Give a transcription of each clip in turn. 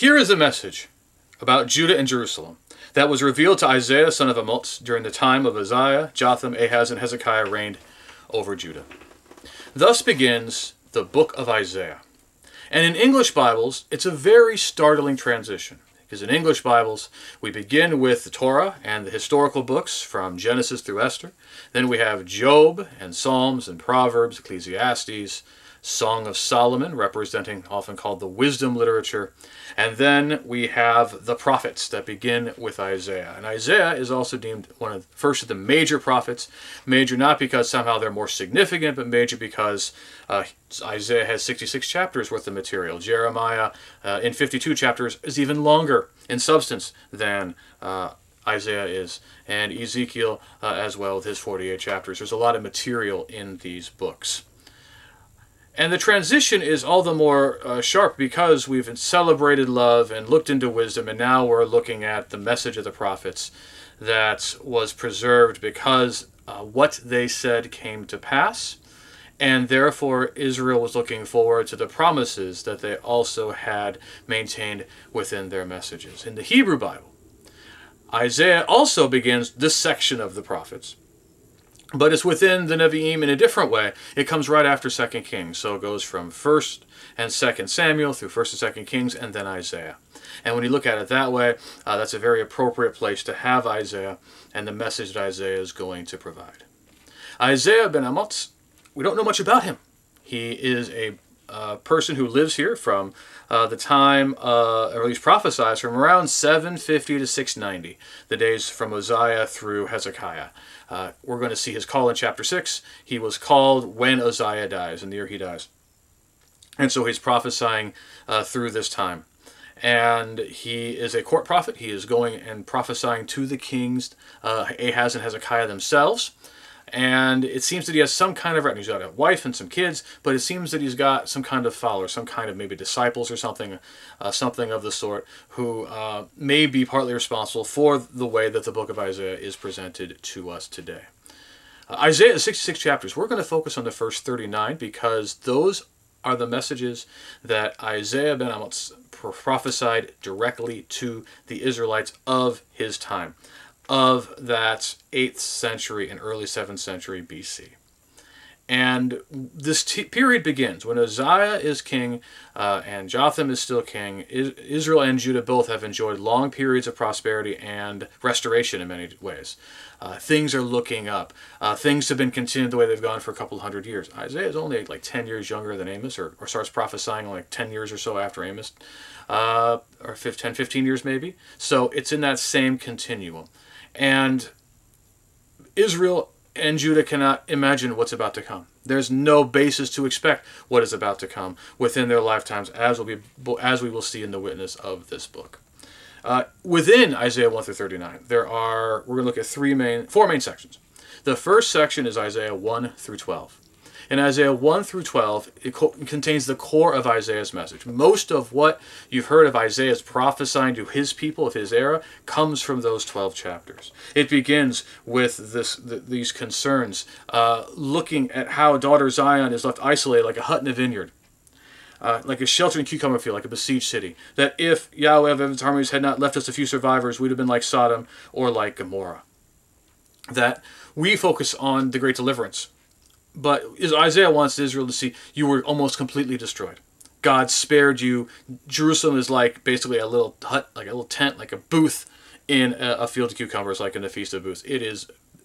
Here is a message about Judah and Jerusalem that was revealed to Isaiah son of Amoz during the time of Uzziah, Jotham, Ahaz, and Hezekiah reigned over Judah. Thus begins the book of Isaiah. And in English Bibles, it's a very startling transition. Because in English Bibles, we begin with the Torah and the historical books from Genesis through Esther. Then we have Job and Psalms and Proverbs, Ecclesiastes, Song of Solomon, representing often called the wisdom literature. And then we have the prophets that begin with Isaiah. And Isaiah is also deemed one of the first of the major prophets. Major not because somehow they're more significant, but major because Isaiah has 66 chapters worth of material. Jeremiah in 52 chapters is even longer in substance than Isaiah is. And Ezekiel as well with his 48 chapters. There's a lot of material in these books. And the transition is all the more sharp because we've celebrated love and looked into wisdom, and now we're looking at the message of the prophets that was preserved because what they said came to pass, and therefore Israel was looking forward to the promises that they also had maintained within their messages. In the Hebrew Bible, Isaiah also begins this section of the prophets. But it's within the Nevi'im in a different way. It comes right after 2 Kings. So it goes from 1st and 2nd Samuel through 1st and 2nd Kings and then Isaiah. And when you look at it that way, that's a very appropriate place to have Isaiah and the message that Isaiah is going to provide. Isaiah ben Amoz, we don't know much about him. He is a person who lives here from the time, or at least prophesies, from around 750 to 690, the days from Uzziah through Hezekiah. We're going to see his call in chapter 6. He was called when Uzziah dies, in the year he dies. And so he's prophesying through this time. And he is a court prophet. He is going and prophesying to the kings, Ahaz and Hezekiah themselves. And it seems that he has some kind of, he's got a wife and some kids, but it seems that he's got some kind of followers, some kind of maybe disciples or something, something of the sort, who may be partly responsible for the way that the book of Isaiah is presented to us today. Isaiah is 66 chapters. We're going to focus on the first 39 because those are the messages that Isaiah ben Amoz prophesied directly to the Israelites of his time, of that 8th century and early 7th century BC. And this period begins when Uzziah is king and Jotham is still king. Israel and Judah both have enjoyed long periods of prosperity and restoration in many ways. Things are looking up. Things have been continued the way they've gone for a couple hundred years. Isaiah is only like 10 years younger than Amos, or starts prophesying like 10 years or so after Amos, or 10, 15 years maybe. So it's in that same continuum. And Israel and Judah cannot imagine what's about to come. There's no basis to expect what is about to come within their lifetimes, as we will see in the witness of this book. Within Isaiah 1 through 39, we're going to look at four main sections. The first section is Isaiah 1 through 12. In Isaiah 1 through 12, it contains the core of Isaiah's message. Most of what you've heard of Isaiah's prophesying to his people of his era comes from those 12 chapters. It begins with these concerns, looking at how daughter Zion is left isolated like a hut in a vineyard, like a sheltering cucumber field, like a besieged city. That if Yahweh of heaven's armies had not left us a few survivors, we'd have been like Sodom or like Gomorrah. That we focus on the great deliverance. But Isaiah wants Israel to see you were almost completely destroyed. God spared you. Jerusalem is like basically a little hut, like a little tent, like a booth in a field of cucumbers, like in the Feast of Booths.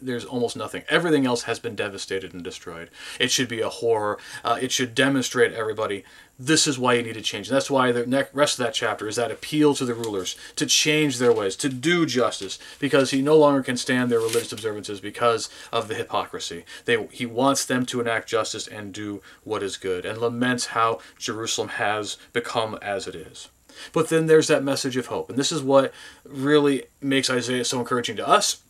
There's almost nothing. Everything else has been devastated and destroyed. It should be a horror. It should demonstrate everybody, this is why you need to change. And that's why the rest of that chapter is that appeal to the rulers to change their ways, to do justice, because he no longer can stand their religious observances because of the hypocrisy. He wants them to enact justice and do what is good, and laments how Jerusalem has become as it is. But then there's that message of hope. And this is what really makes Isaiah so encouraging to us,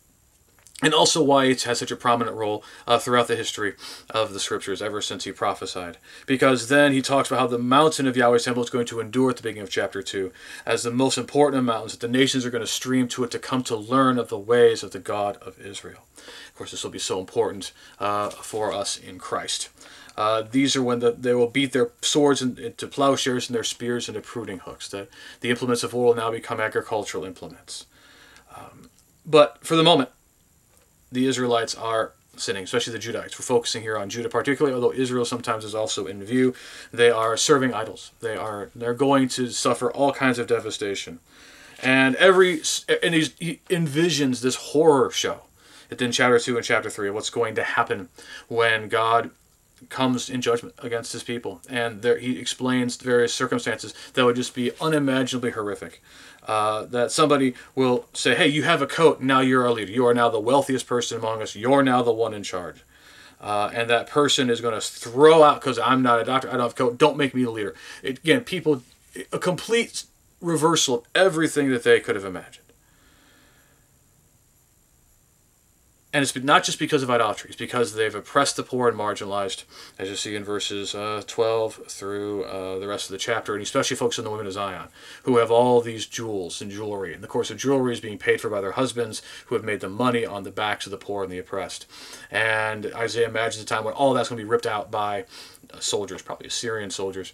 and also why it has such a prominent role throughout the history of the scriptures ever since he prophesied. Because then he talks about how the mountain of Yahweh's temple is going to endure at the beginning of chapter 2 as the most important of mountains, that the nations are going to stream to it to come to learn of the ways of the God of Israel. Of course, this will be so important for us in Christ. These are when they will beat their swords into plowshares and their spears into pruning hooks. The implements of war will now become agricultural implements. But for the moment, the Israelites are sinning, especially the Judahites. We're focusing here on Judah particularly, although Israel sometimes is also in view. They are serving idols. They're going to suffer all kinds of devastation. And he envisions this horror show in chapter 2 and chapter 3 of what's going to happen when God comes in judgment against his people. And he explains various circumstances that would just be unimaginably horrific. That somebody will say, hey, you have a coat, now you're our leader. You are now the wealthiest person among us. You're now the one in charge. And that person is going to throw out, because I'm not a doctor, I don't have a coat, don't make me the leader. Again, a complete reversal of everything that they could have imagined. And it's not just because of idolatry. It's because they've oppressed the poor and marginalized, as you see in verses 12 through the rest of the chapter, and especially folks on the women of Zion, who have all these jewels and jewelry. And the course of jewelry is being paid for by their husbands, who have made them money on the backs of the poor and the oppressed. And Isaiah imagines a time when all that's going to be ripped out by soldiers, probably Assyrian soldiers.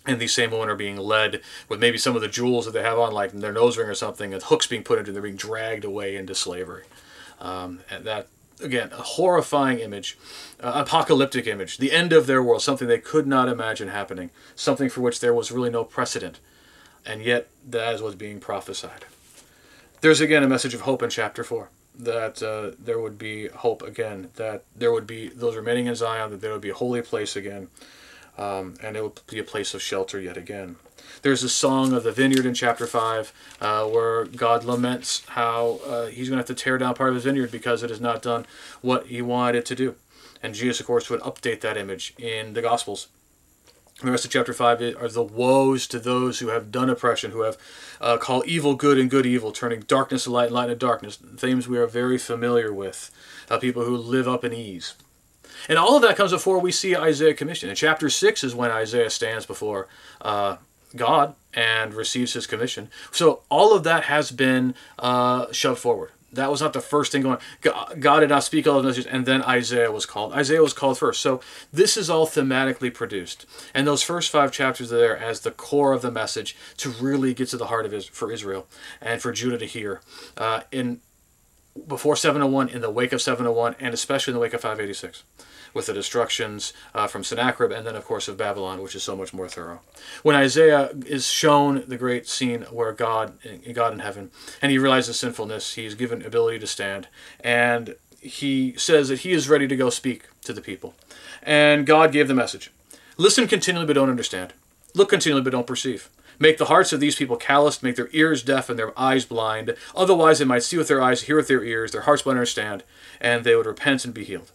And these same women are being led with maybe some of the jewels that they have on, like their nose ring or something, and hooks being put into, they're being dragged away into slavery. And that, again, a horrifying image, apocalyptic image, the end of their world, something they could not imagine happening, something for which there was really no precedent, and yet that is what's being prophesied. There's again a message of hope in chapter 4, that there would be hope again, that there would be those remaining in Zion, that there would be a holy place again, and it would be a place of shelter yet again. There's a song of the vineyard in chapter 5 where God laments how he's going to have to tear down part of his vineyard because it has not done what he wanted it to do. And Jesus, of course, would update that image in the Gospels. The rest of chapter 5 are the woes to those who have done oppression, who have called evil good and good evil, turning darkness to light and light to darkness, themes we are very familiar with, people who live up in ease. And all of that comes before we see Isaiah commissioned. In chapter 6 is when Isaiah stands before God and receives his commission. So all of that has been shoved forward. That was not the first thing going. God did not speak all of the messages, and then Isaiah was called. Isaiah was called first. So this is all thematically produced. And those first 5 chapters are there as the core of the message to really get to the heart of for Israel and for Judah to hear. Before 701, in the wake of 701, and especially in the wake of 586. With the destructions from Sennacherib, and then, of course, of Babylon, which is so much more thorough. When Isaiah is shown the great scene where God in heaven, and he realizes sinfulness, he's given ability to stand, and he says that he is ready to go speak to the people. And God gave the message. Listen continually but don't understand. Look continually but don't perceive. Make the hearts of these people calloused, make their ears deaf and their eyes blind. Otherwise they might see with their eyes, hear with their ears, their hearts might understand, and they would repent and be healed.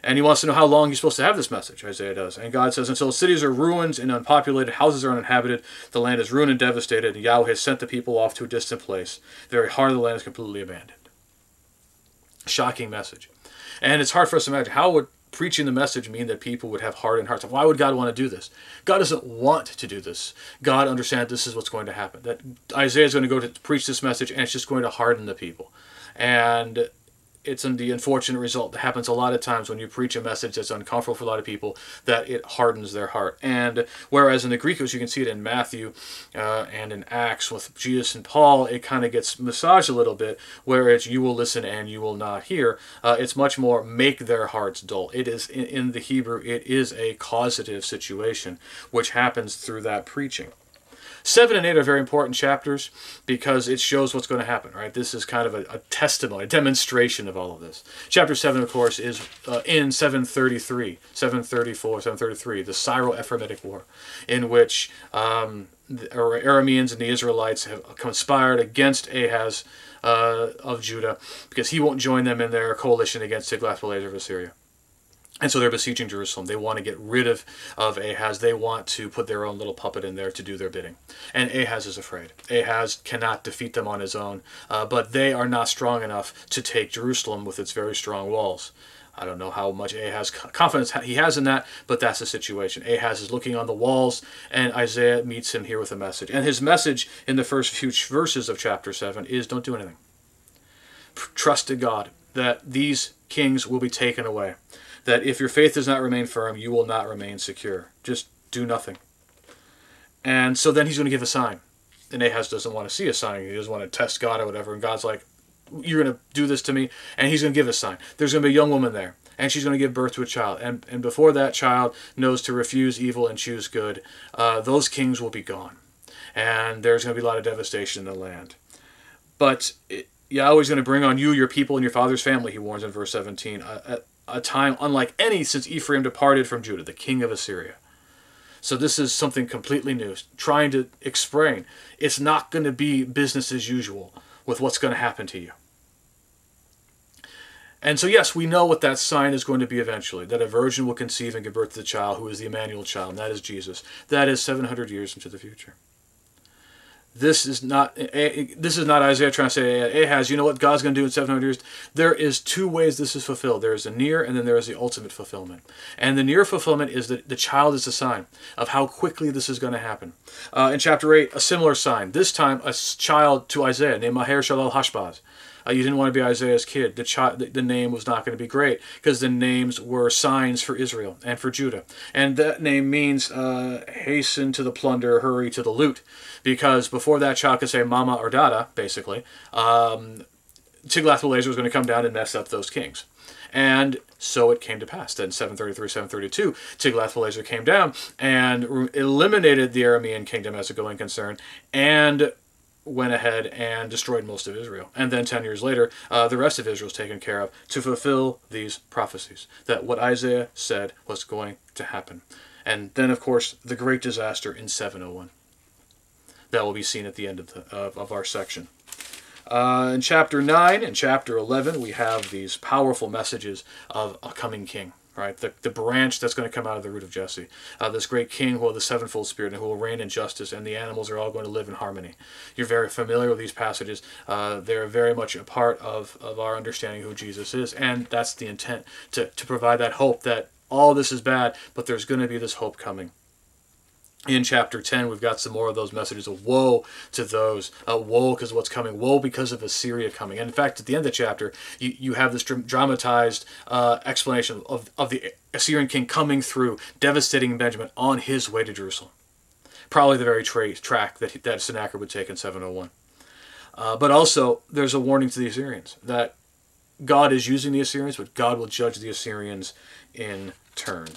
And he wants to know how long he's supposed to have this message, Isaiah does. And God says, until cities are ruined and unpopulated, houses are uninhabited, the land is ruined and devastated, and Yahweh has sent the people off to a distant place. The very heart of the land is completely abandoned. Shocking message. And it's hard for us to imagine, how would preaching the message mean that people would have hardened hearts? Why would God want to do this? God doesn't want to do this. God understands this is what's going to happen. That Isaiah is going to go to preach this message, and it's just going to harden the people. And it's the unfortunate result that happens a lot of times when you preach a message that's uncomfortable for a lot of people, that it hardens their heart. And whereas in the Greek, as you can see it in Matthew and in Acts with Jesus and Paul, it kind of gets massaged a little bit, where it's you will listen and you will not hear. It's much more make their hearts dull. It is, in the Hebrew, it is a causative situation, which happens through that preaching. 7 and 8 are very important chapters because it shows what's going to happen, right? This is kind of a testimony, a demonstration of all of this. Chapter 7, of course, is in 733, 734, 733, the Syro-Ephraimitic War, in which the Arameans and the Israelites have conspired against Ahaz of Judah because he won't join them in their coalition against Tiglath-Pileser of Assyria. And so they're besieging Jerusalem. They want to get rid of Ahaz. They want to put their own little puppet in there to do their bidding. And Ahaz is afraid. Ahaz cannot defeat them on his own, but they are not strong enough to take Jerusalem with its very strong walls. I don't know how much Ahaz confidence he has in that, but that's the situation. Ahaz is looking on the walls, and Isaiah meets him here with a message. And his message in the first few verses of chapter 7 is don't do anything. Trust in God that these kings will be taken away. that if your faith does not remain firm, you will not remain secure. Just do nothing. And so then he's going to give a sign. And Ahaz doesn't want to see a sign. He doesn't want to test God or whatever. And God's like, you're going to do this to me? And he's going to give a sign. There's going to be a young woman there. And she's going to give birth to a child. And before that child knows to refuse evil and choose good, those kings will be gone. And there's going to be a lot of devastation in the land. But Yahweh's going to bring on you, your people, and your father's family, he warns in verse 17, a time unlike any since Ephraim departed from Judah, the king of Assyria. So this is something completely new, trying to explain it's not going to be business as usual with what's going to happen to you. And so yes, we know what that sign is going to be eventually, that a virgin will conceive and give birth to the child who is the Emmanuel child, and that is Jesus. That is 700 years into the future. This is not Isaiah trying to say, Ahaz, you know what God's going to do in 700 years? There is two ways this is fulfilled. There is a near, and then there is the ultimate fulfillment. And the near fulfillment is that the child is a sign of how quickly this is going to happen. In chapter 8, a similar sign. This time, a child to Isaiah named Maher Shalal Hashbaz. You didn't want to be Isaiah's kid. The name was not going to be great because the names were signs for Israel and for Judah. And that name means hasten to the plunder, hurry to the loot. Because before that child could say mama or dada, basically, Tiglath-Pileser was going to come down and mess up those kings. And so it came to pass that in 733, 732, Tiglath-Pileser came down and eliminated the Aramean kingdom as a going concern and went ahead and destroyed most of Israel. And then 10 years later, the rest of Israel was taken care of to fulfill these prophecies, that what Isaiah said was going to happen. And then, of course, the great disaster in 701. That will be seen at the end of our section. In chapter 9 and chapter 11, we have these powerful messages of a coming king. Right, the branch that's going to come out of the root of Jesse. This great king who will have the sevenfold spirit and who will reign in justice, and the animals are all going to live in harmony. You're very familiar with these passages. They're very much a part of our understanding who Jesus is, and that's the intent, to provide that hope that all this is bad, but there's going to be this hope coming. In chapter 10, we've got some more of those messages of woe to those. Woe because of what's coming. Woe because of Assyria coming. And in fact, at the end of the chapter, you have this dramatized explanation of the Assyrian king coming through, devastating Benjamin on his way to Jerusalem. Probably the very track that Sennacherib would take in 701. But also, there's a warning to the Assyrians that God is using the Assyrians, but God will judge the Assyrians in turn.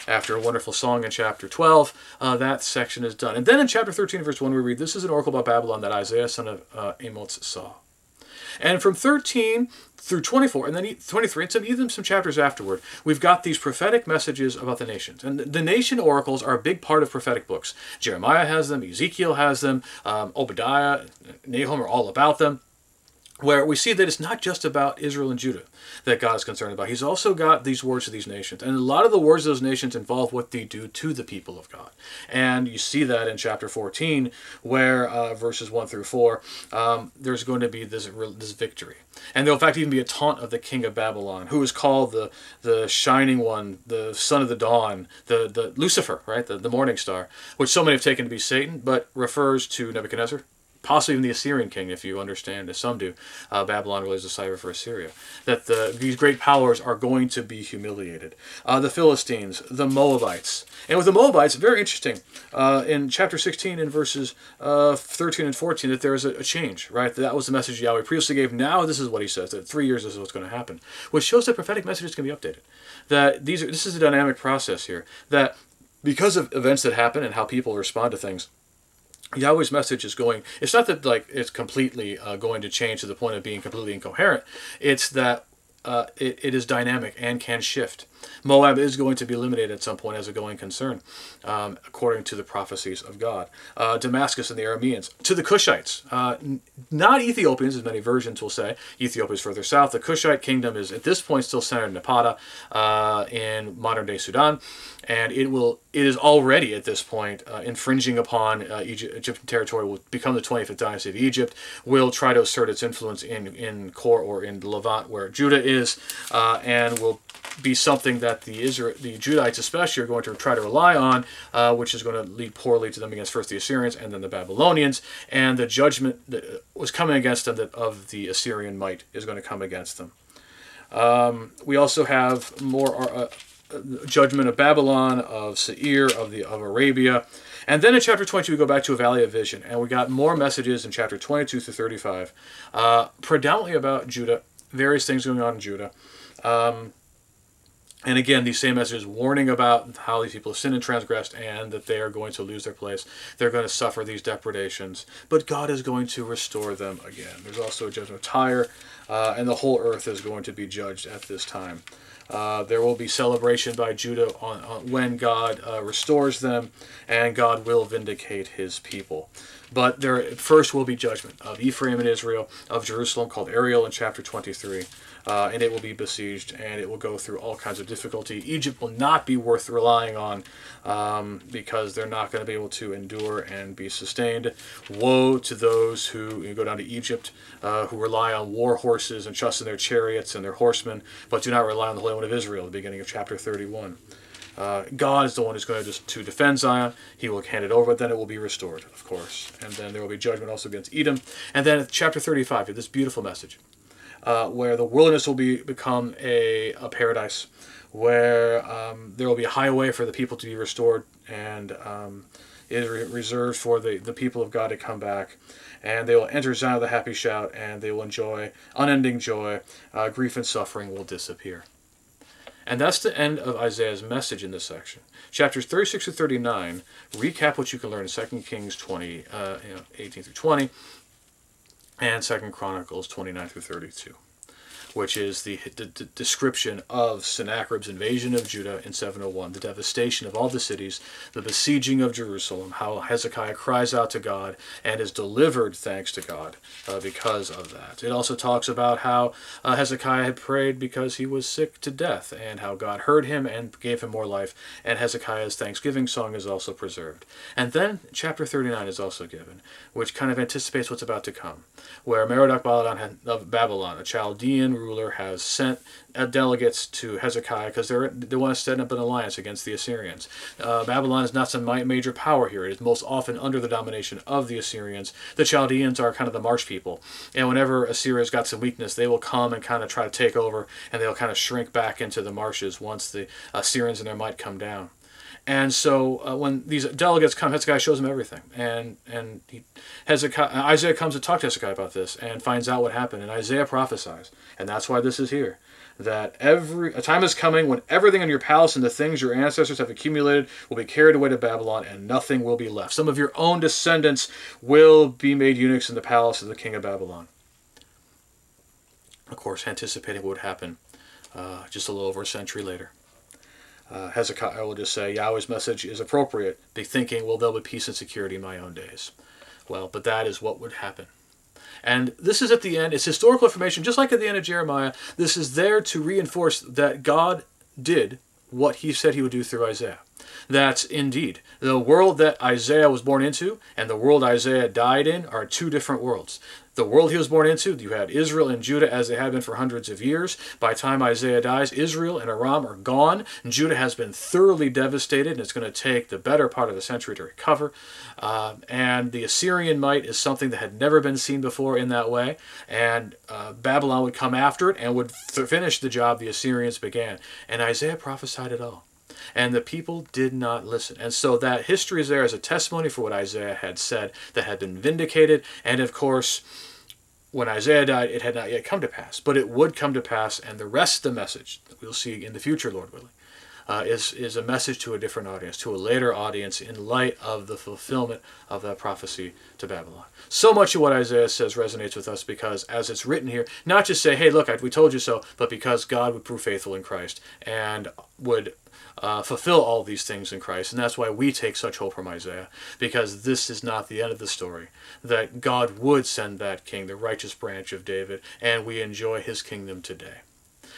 After a wonderful song in chapter 12, that section is done. And then in chapter 13, verse 1, we read, this is an oracle about Babylon that Isaiah, son of Amos, saw. And from 13 through 24, and then 23, and even some chapters afterward, we've got these prophetic messages about the nations. And the nation oracles are a big part of prophetic books. Jeremiah has them, Ezekiel has them, Obadiah, Nahum are all about them, where we see that it's not just about Israel and Judah that God is concerned about. He's also got these words to these nations. And a lot of the words of those nations involve what they do to the people of God. And you see that in chapter 14, where verses 1 through 4, there's going to be this victory. And there'll in fact even be a taunt of the king of Babylon, who is called the Shining One, the Son of the Dawn, the Lucifer, right, the morning star, which so many have taken to be Satan, but refers to Nebuchadnezzar. Possibly even the Assyrian king, if you understand, as some do. Babylon really is a cipher for Assyria. That these great powers are going to be humiliated. The Philistines, the Moabites. And with the Moabites, very interesting. In chapter 16, in verses 13 and 14, that there is a change, right? That was the message Yahweh previously gave. Now this is what he says, that 3 years this is what's going to happen. Which shows that prophetic messages can be updated. That this is a dynamic process here. That because of events that happen and how people respond to things, Yahweh's message is going, it's not that like it's completely going to change to the point of being completely incoherent. It's that it is dynamic and can shift. Moab is going to be eliminated at some point as a going concern, according to the prophecies of God. Damascus and the Arameans. To the Cushites, not Ethiopians, as many versions will say. Ethiopia is further south. The Cushite kingdom is at this point still centered in Napata, in modern-day Sudan, and it is already at this point infringing upon Egyptian territory. Will become the 25th dynasty of Egypt. Will try to assert its influence in Kor or in Levant, where Judah is, and will be something that the Judahites especially are going to try to rely on, which is going to lead poorly to them against first the Assyrians and then the Babylonians, and the judgment that was coming against them of the Assyrian might is going to come against them. We also have more judgment of Babylon, of Seir, of Arabia. And then in chapter 22, we go back to a valley of vision. And we got more messages in chapter 22 through 35, predominantly about Judah, various things going on in Judah. And again, these same messages warning about how these people have sinned and transgressed and that they are going to lose their place. They're going to suffer these depredations. But God is going to restore them again. There's also a judgment of Tyre, and the whole earth is going to be judged at this time. There will be celebration by Judah when God restores them, and God will vindicate his people. But there first will be judgment of Ephraim and Israel, of Jerusalem, called Ariel in chapter 23. And it will be besieged, and it will go through all kinds of difficulty. Egypt will not be worth relying on because they're not going to be able to endure and be sustained. Woe to those who go down to Egypt, who rely on war horses and trust in their chariots and their horsemen, but do not rely on the Holy One of Israel, at the beginning of chapter 31. God is the one who's going to defend Zion. He will hand it over, but then it will be restored, of course. And then there will be judgment also against Edom. And then at chapter 35, this beautiful message, where the wilderness will become a paradise, where there will be a highway for the people to be restored, and it is reserved for the people of God to come back. And they will enter Zion with a happy shout, and they will enjoy unending joy. Grief and suffering will disappear. And that's the end of Isaiah's message in this section. Chapters 36 to 39 recap what you can learn in 2 Kings 20, 18 through 20, and 2 Chronicles 29 through 32, which is the description of Sennacherib's invasion of Judah in 701, the devastation of all the cities, the besieging of Jerusalem, how Hezekiah cries out to God and is delivered thanks to God because of that. It also talks about how Hezekiah had prayed because he was sick to death, and how God heard him and gave him more life, and Hezekiah's thanksgiving song is also preserved. And then chapter 39 is also given, which kind of anticipates what's about to come, where Merodach-Baladan of Babylon, a Chaldean ruler, has sent delegates to Hezekiah because they want to set up an alliance against the Assyrians. Babylon is not some major power here. It is most often under the domination of the Assyrians. The Chaldeans are kind of the marsh people, and whenever Assyria's got some weakness, they will come and kind of try to take over, and they'll kind of shrink back into the marshes once the Assyrians and their might come down. And so when these delegates come, Hezekiah shows them everything. And Isaiah comes to talk to Hezekiah about this and finds out what happened. And Isaiah prophesies. And that's why this is here. That a time is coming when everything in your palace and the things your ancestors have accumulated will be carried away to Babylon, and nothing will be left. Some of your own descendants will be made eunuchs in the palace of the king of Babylon. Of course, anticipating what would happen just a little over a century later. Hezekiah will just say, Yahweh's message is appropriate, be thinking, well, there'll be peace and security in my own days. Well, but that is what would happen. And this is at the end. It's historical information, just like at the end of Jeremiah. This is there to reinforce that God did what he said he would do through Isaiah. That indeed, the world that Isaiah was born into and the world Isaiah died in are two different worlds. The world he was born into, you had Israel and Judah as they have been for hundreds of years. By the time Isaiah dies, Israel and Aram are gone. And Judah has been thoroughly devastated, and it's going to take the better part of a century to recover. And the Assyrian might is something that had never been seen before in that way. And Babylon would come after it and would finish the job the Assyrians began. And Isaiah prophesied it all. And the people did not listen. And so that history is there as a testimony for what Isaiah had said that had been vindicated. And of course, when Isaiah died, it had not yet come to pass. But it would come to pass, and the rest of the message that we'll see in the future, Lord willing, is a message to a different audience, to a later audience, in light of the fulfillment of that prophecy to Babylon. So much of what Isaiah says resonates with us because, as it's written here, not just say, hey, look, we told you so, but because God would prove faithful in Christ and would fulfill all these things in Christ. And that's why we take such hope from Isaiah, because this is not the end of the story, that God would send that king, the righteous branch of David, and we enjoy his kingdom today.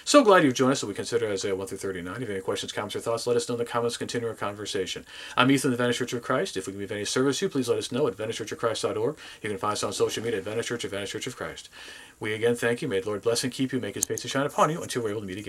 So glad you've joined us as we consider Isaiah 1 through 39. If you have any questions, comments, or thoughts, let us know in the comments. Continue our conversation. I'm Ethan, the Adventist Church of Christ. If we can be of any service to you, please let us know at AdventistChurchofChrist.org. You can find us on social media, Adventist Church of Christ. We again thank you. May the Lord bless and keep you, make his face to shine upon you until we're able to meet again.